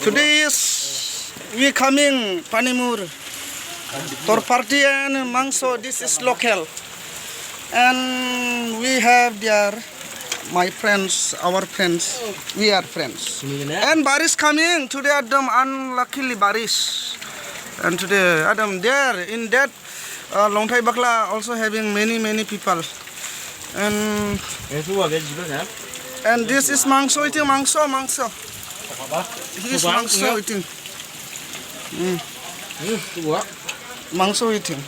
Today is we coming Panimur for party and mangso. This is local, and we have there my friends, our friends. We are friends. And Baris coming today. Adam unluckily Baris, and today Adam there in that Longthai Bakla also having many people, and this is mangso eating mangso. He is mangso eating. Mangso eating.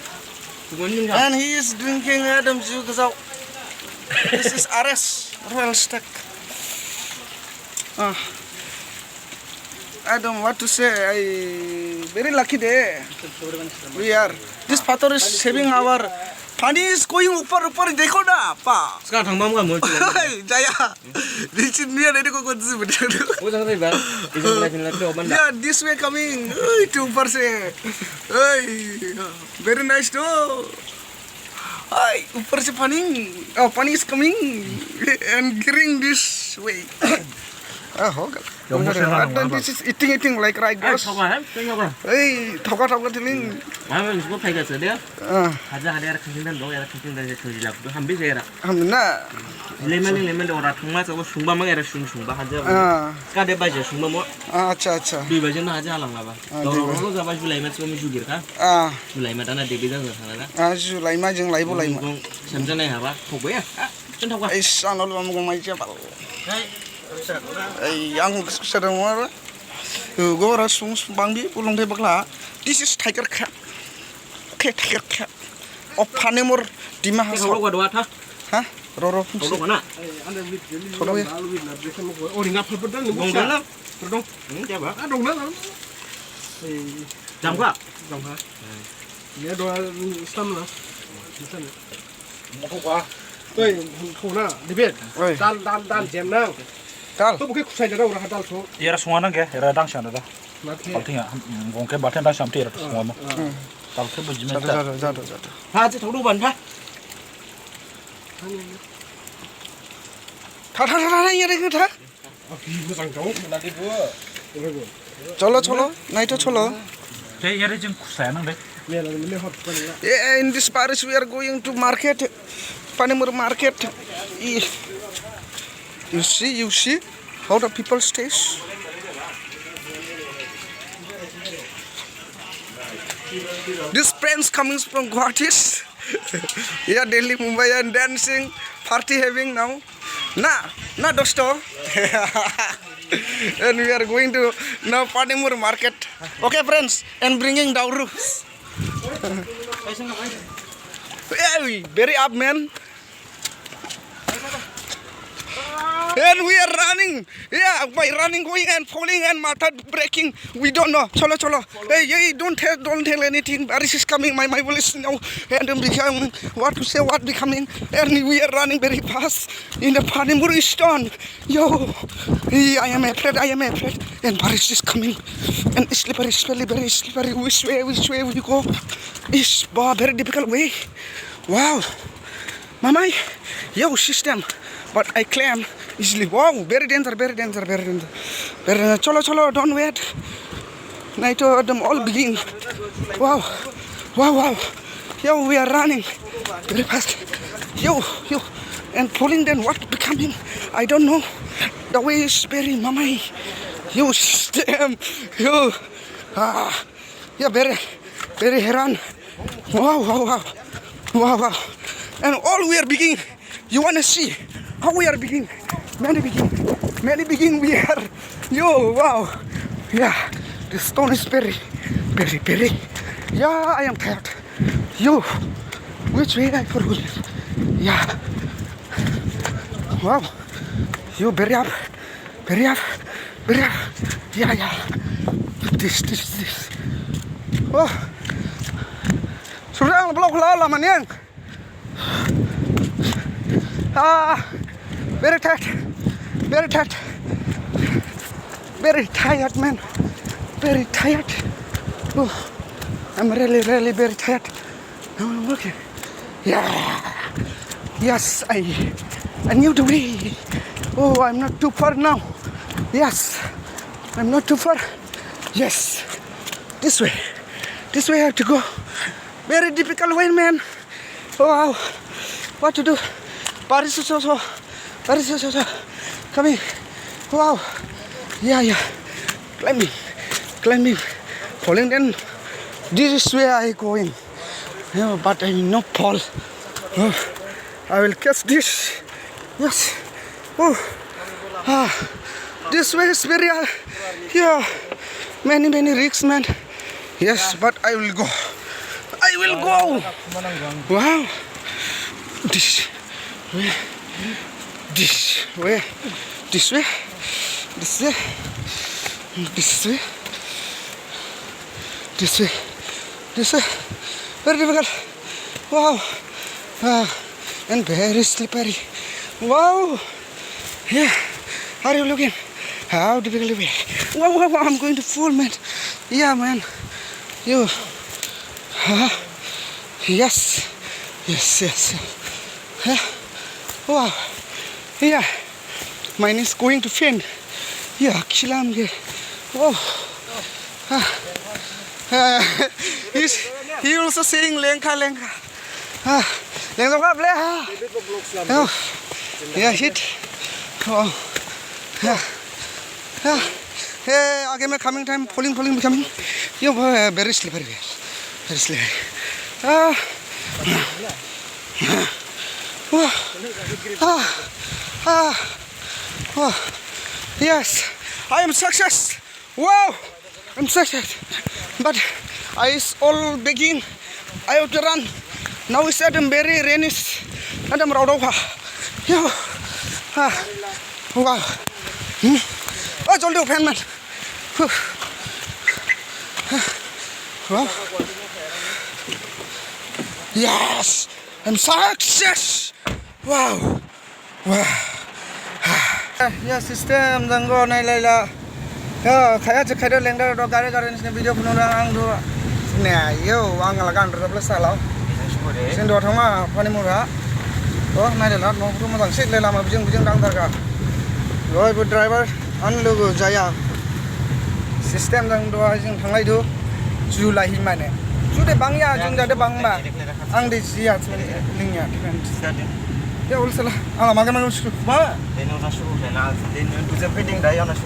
And he is drinking Adam juice. This is RS Royal Stack. I don't know what to say. I very lucky day. We are. This pathor is saving our. Pani is going upar. Dekho na, pa. Sekarang thang bam ka mo. Jaya. This is near. Dekho ko kuch bhi. Wo jang rai ba. Yeah, this way coming. To upar se. Very nice too. Upar se pani. Pani is coming and carrying this way. This is eating like right boss. Hey, thoka tiling. Mamen semua pakai ke dia. Ada kencing dong, ada kencing dari sejak tu hampir saya. Hamna. Lemon orang thungma sama sungba mang ada sungba aja. Kada baca sungba mo. Acha. Dua baca na aja alang apa. Orang zaman Sulaiman semua misugir kan. Sulaiman tanah debi dah sana. Sulaiman jeng laibo. Sampai ni apa? Kau ya? Contoh apa? Isan lalu kamu ngomai siapa? Yang sedang mana? Gua rasa bangbi pulang dari Bakla. This is tiger crab. Okay, tiger crab. Panimur di mana? Kalau gua dua tas. Hah? Roro. Roro mana? Roro ya. Oh, ini apa pedang? Dong dalam. Pedang. Siapa? Dong dalam. Jam gua. Ini dua stam lah. Mau apa? Oi, kau na, dibet. Dan jam nang. Dal. Tu bukan kusai jada orang dal tu. Era semua nang ke, era dang sana dah. Artinya, mungkin batin dang sampai era semua mah. Kalau tu berjumpa. Jatuh. Ha, tu tahu ban ha. Thara ini ada kita. Aku bukan kau, nanti gua. Cholo, naik tu cholo. Jadi era jeng kusai nang deh. In this parish we are going to market, Panimur market. You see how the people stays. This friends coming from Guwahati. Yeah, Delhi, Mumbai and dancing, party having now. Na dosto. And we are going to now Panimur market. Okay, friends, and bringing dawru. Yeah, very up, man. And we are running. Yeah, by running, going and falling and mata breaking. We don't know. Cholo. Hey, don't tell anything. Baris is coming. My voice now. And becoming what to say, what becoming. And we are running very fast in the Panimur stone. Yo, I am afraid. And Baris is coming. And slippery, very slippery. Which way we go? It's very difficult way. Wow. Mama, yo, system. But I claim easily. Wow, very danger. Cholo, don't wait. Naito them all begin. Wow. Yo, we are running very fast. Yo, and pulling then what becoming? I don't know. The way is very mama. Yo, system. Yo, yeah, very heran. Wow. And all we are beginning. You wanna see how we are beginning? Many beginning we are. Yo, wow. Yeah, the stone is very. Yeah, I am tired. Yo, which way I forgot? Yeah. Wow. You very up. Yeah. This. Oh. Sudah blok lah manyan. Very tired, man. Very tired. Oh, I'm really very tired. Now I'm working. Yeah. Yes, I knew the way. Oh, I'm not too far now. Yes, I'm not too far. Yes, this way. This way I have to go. Very difficult way, man. Oh, wow. What to do? Paris is also. Coming. Wow. Yeah. Climbing. Falling then. This is where I going. Yeah, but I will not fall. Oh, I will catch this. Yes. Oh. This way is very many risks, man. Yes, but I will go. Wow. This way. Very difficult. Wow. And very slippery. Wow. Yeah. Are you looking? How difficult it is. Wow, I'm going to fall, man. Yeah, man. You. Yes. Yeah. Wow. Yeah. Mine is going to faint. Yeah, kilam ge. Wow. He also saying lengka. Lengka kap le ha. Oh. Yeah, hit. Oh. Yeah. Hey, again, coming time, falling, becoming. You very slippery. Very slippery. Yes, I am success. Wow, I'm success. But I is all begging. I have to run. Now it's at very rainy. And I'm out of here. Wow. Oh, it's all the open, man. Wow. Yes, I'm success. Wow. Yeah, system jango nai laila. Ya, kaya cekada lengda do gare ni video puno ang do. Ne, yo ang lagan do plus salau. Sen do thama pani mura. Oh, nai la no puno mang sit le lama bijing dang darga. Loi bu driver an logo jaya. System jang do jing thanglai do. Ju lai hi mane. Ju de bangya jung jade bangba. Ang de sia lingya. Ya ulsala. Ala magan magan su. Ba. Deno na su. Deno tu jam fitting dai ana su.